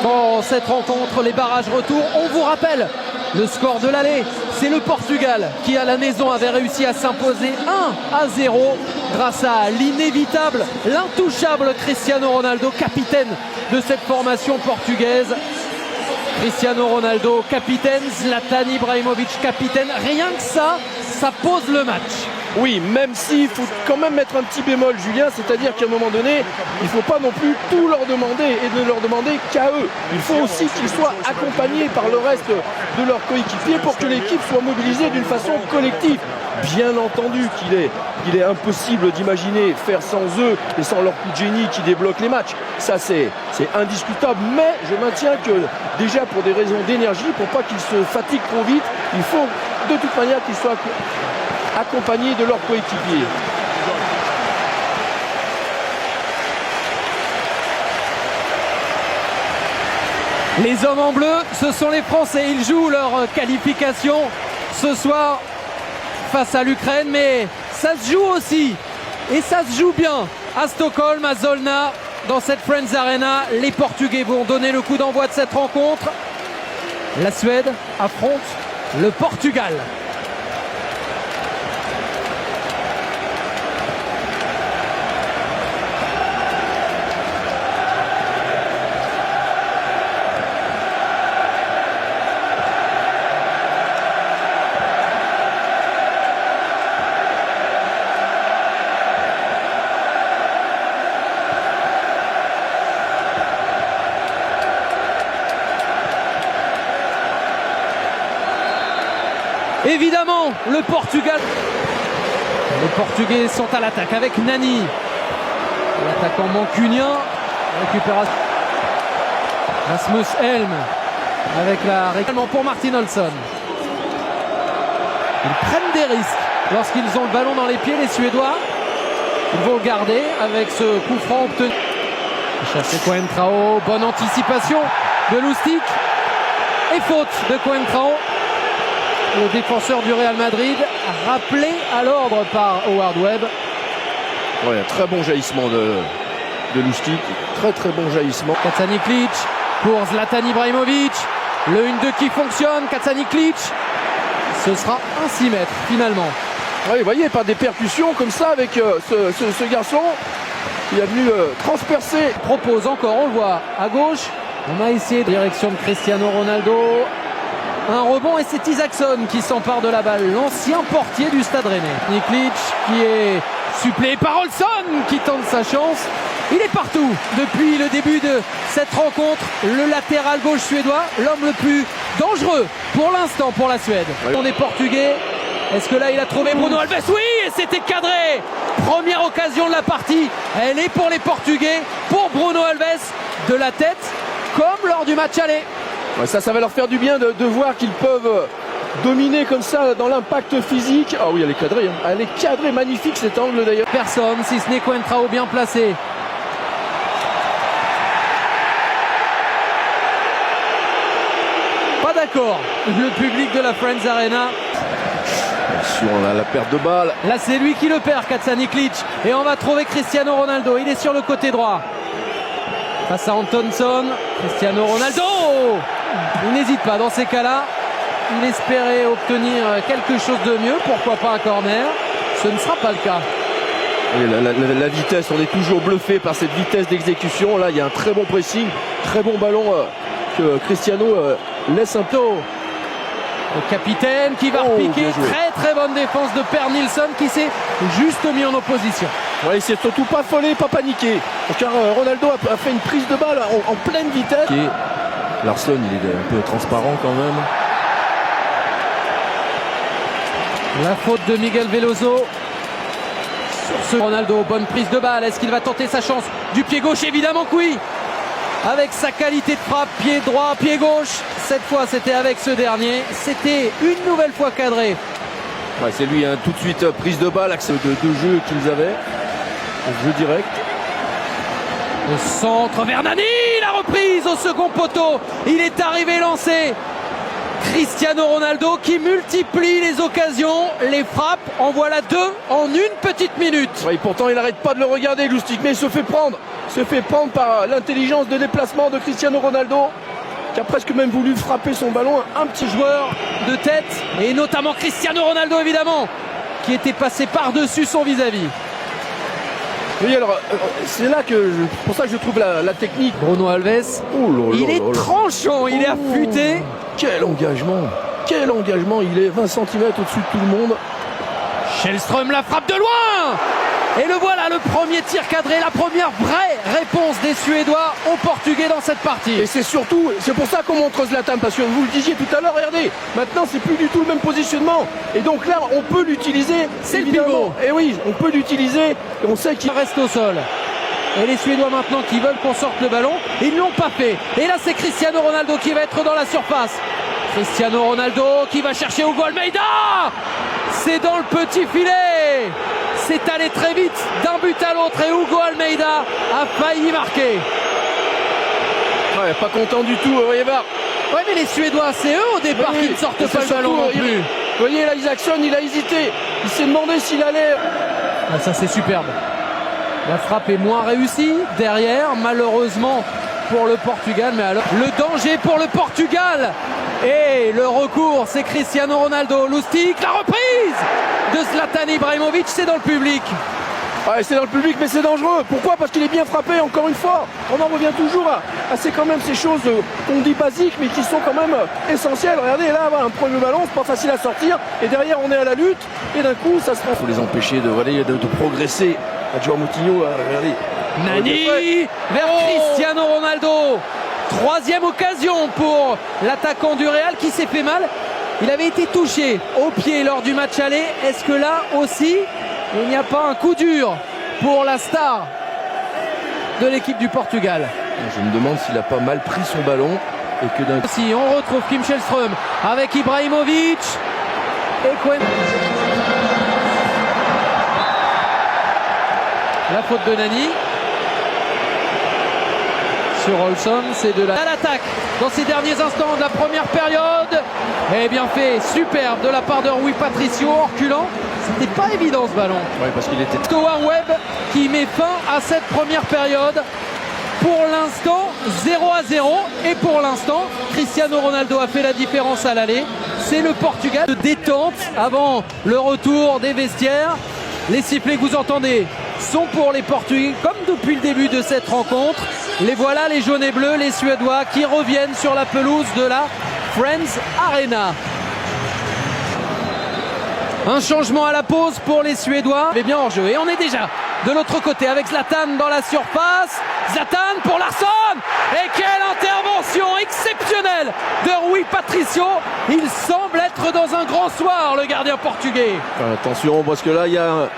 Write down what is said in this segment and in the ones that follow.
dans cette rencontre, les barrages retour. On vous rappelle le score de l'aller, c'est le Portugal qui à la maison avait réussi à s'imposer 1-0 grâce à l'inévitable, l'intouchable Cristiano Ronaldo, capitaine de cette formation portugaise. Cristiano Ronaldo, capitaine, Zlatan Ibrahimovic, capitaine. Rien que ça, ça pose le match. Oui, même s'il faut quand même mettre un petit bémol, Julien, c'est-à-dire qu'à un moment donné, il ne faut pas non plus tout leur demander et ne leur demander qu'à eux. Il faut aussi qu'ils soient accompagnés par le reste de leurs coéquipiers pour que l'équipe soit mobilisée d'une façon collective. Bien entendu qu'il est impossible d'imaginer faire sans eux et sans leur coup de génie qui débloquent les matchs. Ça, c'est indiscutable. Mais je maintiens que déjà pour des raisons d'énergie, pour pas qu'ils se fatiguent trop vite, il faut de toute manière qu'ils soient accompagnés de leurs coéquipiers. Les hommes en bleu, ce sont les Français. Ils jouent leur qualification ce soir face à l'Ukraine, mais ça se joue aussi, et ça se joue bien à Stockholm, à Solna, dans cette Friends Arena. Les Portugais vont donner le coup d'envoi de cette rencontre. La Suède affronte le Portugal. Évidemment, le Portugal. Les Portugais sont à l'attaque avec Nani. L'attaquant mancunien. Récupération. Rasmus Elm avec la réclamation pour Martin Olsson. Ils prennent des risques lorsqu'ils ont le ballon dans les pieds, les Suédois. Ils vont le garder avec ce coup franc obtenu. Chercher Coentrao. Bonne anticipation de Lustig. Et faute de Coentrao. Le défenseur du Real Madrid, rappelé à l'ordre par Howard Webb. Ouais, un très bon jaillissement de Lustig. Très bon jaillissement. Kacaniklic pour Zlatan Ibrahimovic. Le 1-2 qui fonctionne. Kacaniklic. Ce sera un 6 mètres finalement. Oui, vous voyez, par des percussions comme ça avec ce garçon qui est venu transpercer. Propose encore, on le voit à gauche. On a essayé direction de Cristiano Ronaldo. Un rebond et c'est Isaacson qui s'empare de la balle, l'ancien portier du Stade Rennais. Niklic qui est suppléé par Olsson qui tente sa chance. Il est partout depuis le début de cette rencontre. Le latéral gauche suédois, l'homme le plus dangereux pour l'instant pour la Suède. Oui. On est portugais. Est-ce que là il a trouvé Bruno Alves? Oui, et c'était cadré. Première occasion de la partie. Elle est pour les Portugais, pour Bruno Alves, de la tête comme lors du match aller. Ouais, ça va leur faire du bien de voir qu'ils peuvent dominer comme ça dans l'impact physique. Ah oui, elle est cadrée. Hein. Elle est cadrée, magnifique cet angle d'ailleurs. Personne, si ce n'est Coentrao bien placé. Pas d'accord. Le public de la Friends Arena. Attention, on a la perte de balle. Là, c'est lui qui le perd, Kacaniklic. Et on va trouver Cristiano Ronaldo. Il est sur le côté droit. Face à Antonsson. Cristiano Ronaldo. Il n'hésite pas dans ces cas-là. Il espérait obtenir quelque chose de mieux. Pourquoi pas un corner? Ce ne sera pas le cas. Et la vitesse, on est toujours bluffé par cette vitesse d'exécution. Là, il y a un très bon pressing, très bon ballon que Cristiano laisse un peu. Le capitaine qui va repiquer. Très bonne défense de Per Nilsson qui s'est juste mis en opposition. Ouais, il s'est surtout pas affolé, pas paniqué. Car Ronaldo a fait une prise de balle en pleine vitesse. Larsson, il est un peu transparent quand même. La faute de Miguel Veloso. Sur ce Ronaldo, bonne prise de balle. Est-ce qu'il va tenter sa chance du pied gauche? Évidemment que oui. Avec sa qualité de frappe, pied droit, pied gauche. Cette fois, c'était avec ce dernier. C'était une nouvelle fois cadré. Ouais, c'est lui, hein, tout de suite prise de balle, accès de jeu qu'ils avaient. Jeu direct. Le centre vers Nani, la reprise au second poteau. Il est arrivé lancé. Cristiano Ronaldo qui multiplie les occasions, les frappes. En voilà deux en une petite minute. Ouais, pourtant, il n'arrête pas de le regarder, Lustig, mais il se fait prendre. se fait prendre par l'intelligence de déplacement de Cristiano Ronaldo, qui a presque même voulu frapper son ballon. Un petit joueur de tête, et notamment Cristiano Ronaldo évidemment, qui était passé par-dessus son vis-à-vis. Oui, alors c'est là que pour ça que je trouve la technique. Bruno Alves, il est tranchant, il est affûté. Quel engagement, il est 20 cm au-dessus de tout le monde. Schellström la frappe de loin. Et le voilà, le premier tir cadré, la première vraie réponse des Suédois aux Portugais dans cette partie. Et c'est pour ça qu'on montre Zlatan, parce que vous le disiez tout à l'heure, regardez, maintenant c'est plus du tout le même positionnement. Et donc là, on peut l'utiliser. C'est le pivot. Et oui, on peut l'utiliser, et on sait qu'il reste au sol. Et les Suédois maintenant qui veulent qu'on sorte le ballon, ils ne l'ont pas fait. Et là, c'est Cristiano Ronaldo qui va être dans la surface. Cristiano Ronaldo qui va chercher Hugo Almeida. C'est dans le petit filet. C'est allé très vite d'un but à l'autre et Hugo Almeida a failli marquer. Ouais, pas content du tout, voyez voir. Ouais, mais les Suédois, c'est eux au départ qui ne sortent pas le ballon non plus. Vous voyez là, Isaacson, il a hésité. Il s'est demandé s'il allait. Ah, ça, c'est superbe. La frappe est moins réussie derrière, malheureusement pour le Portugal. Mais alors, le danger pour le Portugal. Et le recours, c'est Cristiano Ronaldo. Lustig, la reprise de Zlatan Ibrahimovic, c'est dans le public. Ouais, c'est dans le public, mais c'est dangereux. Pourquoi? Parce qu'il est bien frappé, encore une fois. On en revient toujours à ces choses qu'on dit basiques, mais qui sont quand même essentielles. Regardez, là, un premier ballon, c'est pas facile à sortir. Et derrière, on est à la lutte. Et d'un coup, ça se prend. Il faut les empêcher de progresser. João Moutinho, regardez. Nani vers Cristiano Ronaldo. Troisième occasion pour l'attaquant du Real qui s'est fait mal. Il avait été touché au pied lors du match aller. Est-ce que là aussi, il n'y a pas un coup dur pour la star de l'équipe du Portugal? Je me demande s'il n'a pas mal pris son ballon. Et que d'un coup... Si on retrouve Kim Schellström avec Ibrahimovic. Et Cohen. La faute de Nani. Sur Olson, c'est de l'attaque dans ces derniers instants de la première période. Et bien fait, superbe de la part de Rui Patricio en reculant. C'était pas évident ce ballon. Oui, parce qu'il était... Cohen Webb qui met fin à cette première période. Pour l'instant, 0-0. Et pour l'instant, Cristiano Ronaldo a fait la différence à l'aller. C'est le Portugal de détente avant le retour des vestiaires. Les sifflets que vous entendez sont pour les Portugais, comme depuis le début de cette rencontre. Les voilà, les jaunes et bleus, les Suédois qui reviennent sur la pelouse de la Friends Arena. Un changement à la pause pour les Suédois. Mais bien hors jeu. Et on est déjà de l'autre côté avec Zlatan dans la surface. Zlatan pour Larsson. Et quelle intervention exceptionnelle de Rui Patricio. Il semble être dans un grand soir, le gardien portugais. Attention, parce que là, il y a un...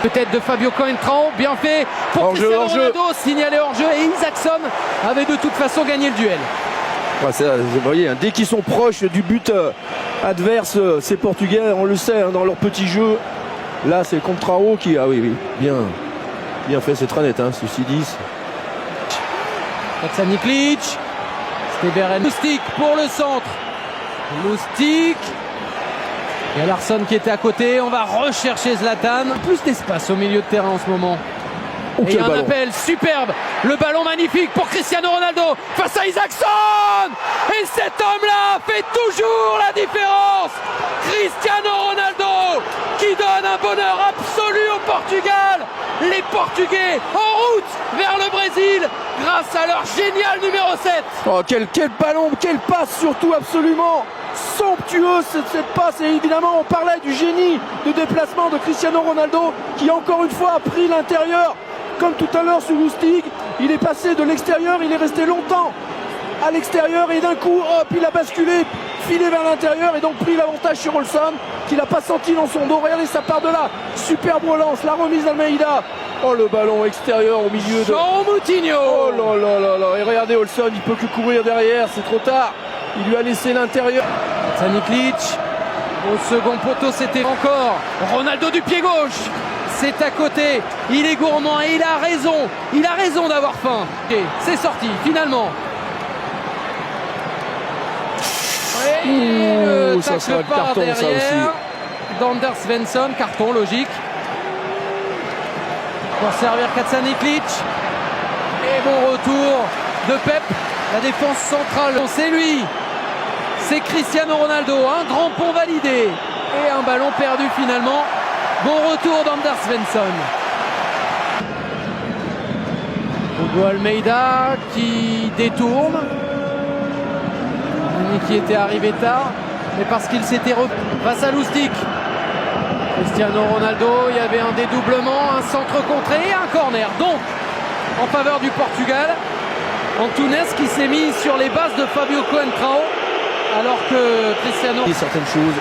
Peut-être de Fabio Coentrão, bien fait pour Cristiano Ronaldo, signalé hors jeu, et Isaacson avait de toute façon gagné le duel. Ouais, vous voyez, dès qu'ils sont proches du but adverse, ces Portugais, on le sait, dans leur petit jeu. Là, c'est Coentrão qui... Ah oui, bien fait, c'est très net, ceci dit. Niklic, Steveren, Lustig pour le centre. Lustig. Il y a Larsson qui était à côté, on va rechercher Zlatan. Plus d'espace au milieu de terrain en ce moment. Et il y a un appel superbe, le ballon magnifique pour Cristiano Ronaldo face à Isaacson. Et cet homme-là fait toujours la différence. Cristiano Ronaldo qui donne un bonheur absolu au Portugal. Les Portugais en route vers le Brésil grâce à leur génial numéro 7. Oh, quel ballon, quelle passe surtout, absolument somptueuse cette passe. Et évidemment, on parlait du génie de déplacement de Cristiano Ronaldo qui encore une fois a pris l'intérieur. Comme tout à l'heure sur Lustig, il est passé de l'extérieur, il est resté longtemps à l'extérieur et d'un coup, hop, il a basculé, filé vers l'intérieur et donc pris l'avantage sur Olson, qu'il n'a pas senti dans son dos. Regardez, ça part de là, superbe relance, la remise d'Almeida. Oh, le ballon extérieur au milieu de... João Moutinho. Oh là là là là. Et regardez Olson, il peut que courir derrière, c'est trop tard. Il lui a laissé l'intérieur. Niklic, au second poteau, c'était encore Ronaldo du pied gauche. C'est à côté, il est gourmand et il a raison d'avoir faim. Et c'est sorti, finalement. Et ça sera le carton, derrière, ça aussi. d'Anders Svensson, carton logique. pour servir Kacaniklic. Et bon retour de Pep, la défense centrale. C'est lui, c'est Cristiano Ronaldo. Un grand pont validé et un ballon perdu finalement. Bon retour d'Ander Svensson. Hugo Almeida qui détourne. Qui était arrivé tard, mais parce qu'il s'était face à Lustig. Cristiano Ronaldo, il y avait un dédoublement, un centre contré et un corner. Donc, en faveur du Portugal, Antunes qui s'est mis sur les bases de Fabio Coentrão, alors que Cristiano... Certaines choses.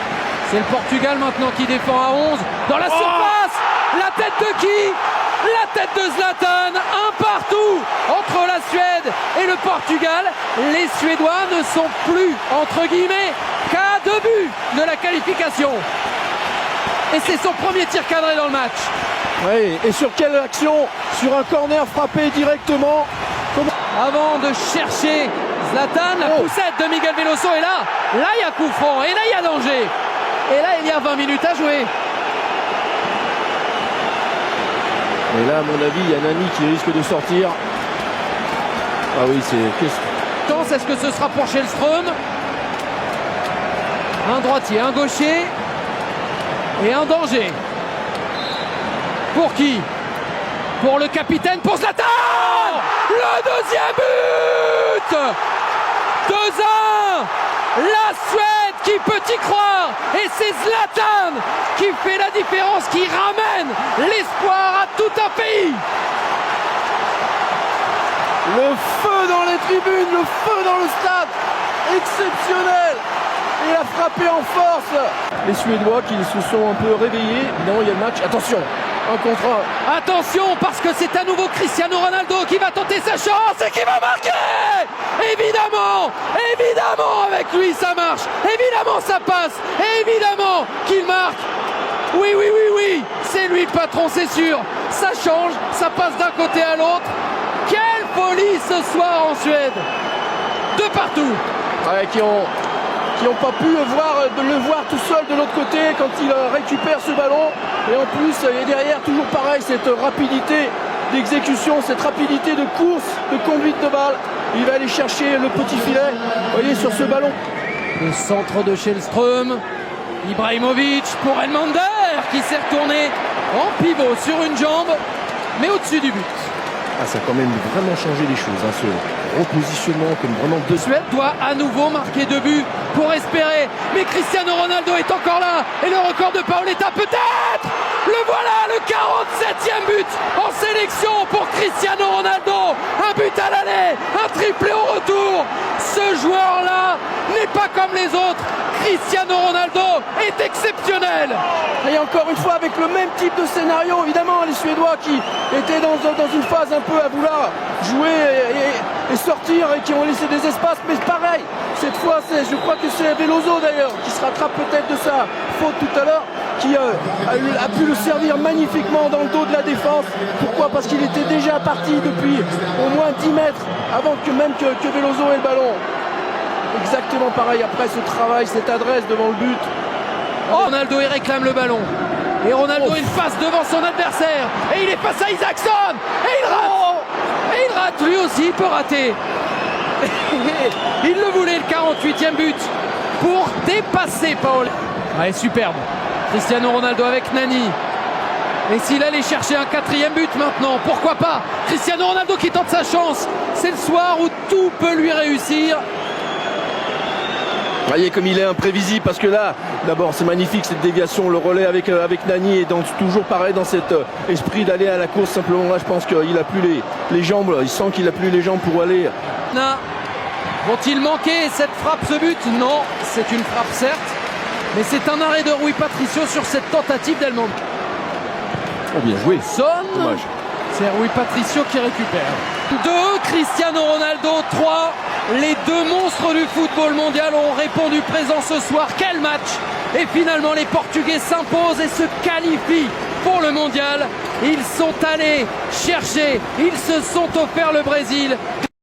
C'est le Portugal maintenant qui défend à 11. Dans la surface, la tête de qui? La tête de Zlatan, un partout entre la Suède et le Portugal. Les Suédois ne sont plus, entre guillemets, qu'à 2 buts de la qualification. Et c'est son premier tir cadré dans le match. Oui, et sur quelle action? Sur un corner frappé directement. Avant de chercher Zlatan, la poussette de Miguel Veloso. Et là il y a coup franc, et là il y a danger. Et là il y a 20 minutes à jouer. Et là, à mon avis, il y a Nani qui risque de sortir. Ah oui, c'est... Est-ce que ce sera pour Källström? Un droitier, un gaucher et un danger. Pour qui? Pour le capitaine, pour Zlatan! Le deuxième but! 2-1! La Suède qui peut y croire, et c'est Zlatan qui fait la différence, qui ramène l'espoir à tout un pays. Le feu dans les tribunes, le feu dans le stade, exceptionnel. Il a frappé en force. Les Suédois qui se sont un peu réveillés. Évidemment, il y a le match. Attention, un contre un. Attention, parce que c'est à nouveau Cristiano Ronaldo qui va tenter sa chance et qui va marquer. Évidemment, évidemment, avec lui ça marche. Évidemment ça passe. Évidemment qu'il marque. Oui, oui, oui, oui. C'est lui le patron, c'est sûr. Ça change, ça passe d'un côté à l'autre. Quelle folie ce soir en Suède. De partout. Ouais, qui n'ont pas pu le voir tout seul de l'autre côté quand il récupère ce ballon. Et en plus, et derrière, toujours pareil, cette rapidité d'exécution, cette rapidité de course, de conduite de balle. Il va aller chercher le petit filet, vous voyez, sur ce ballon. Le centre de Källström. Ibrahimovic pour Elmander qui s'est retourné en pivot sur une jambe, mais au-dessus du but. Ah, ça a quand même vraiment changé les choses, hein, ce repositionnement comme vraiment deux. Suède doit à nouveau marquer 2 buts pour espérer, mais Cristiano Ronaldo est encore là, et le record de Paoletta peut-être. Le voilà, le 47e but en sélection pour Cristiano Ronaldo. Un but à l'aller, un triplé au retour. Ce joueur-là n'est pas comme les autres. Cristiano Ronaldo est exceptionnel. Et encore une fois avec le même type de scénario, évidemment les Suédois qui étaient dans une phase un peu à vouloir jouer et sortir et qui ont laissé des espaces, mais pareil, cette fois je crois que c'est Veloso d'ailleurs qui se rattrape peut-être de sa faute tout à l'heure, qui a pu le servir magnifiquement dans le dos de la défense. Pourquoi? Parce qu'il était déjà parti depuis au moins 10 mètres avant que Veloso ait le ballon. Exactement pareil après ce travail, cette adresse devant le but. Ronaldo il réclame le ballon. Et Ronaldo il passe devant son adversaire. Et il est face à Isaacson. Et il rate. Et il rate, lui aussi il peut rater. Il le voulait, le 48e but. Pour dépasser Paul. Ouais, superbe. Cristiano Ronaldo avec Nani. Et s'il allait chercher un 4e but maintenant, pourquoi pas? Cristiano Ronaldo qui tente sa chance. C'est le soir où tout peut lui réussir. Vous voyez comme il est imprévisible, parce que là, d'abord c'est magnifique cette déviation, le relais avec Nani, et toujours pareil dans cet esprit d'aller à la course. Simplement là je pense qu'il a plus les jambes, il sent qu'il a plus les jambes pour aller. Vont-ils manquer cette frappe, ce but? Non, c'est une frappe certes, mais c'est un arrêt de Rui Patricio sur cette tentative d'Elmander. Oh, bien joué. Dommage. C'est Rui Patricio qui récupère. 2, Cristiano Ronaldo 3. Les 2 monstres du football mondial ont répondu présent ce soir. Quel match! Et finalement les Portugais s'imposent et se qualifient pour le mondial. Ils sont allés chercher, ils se sont offerts le Brésil.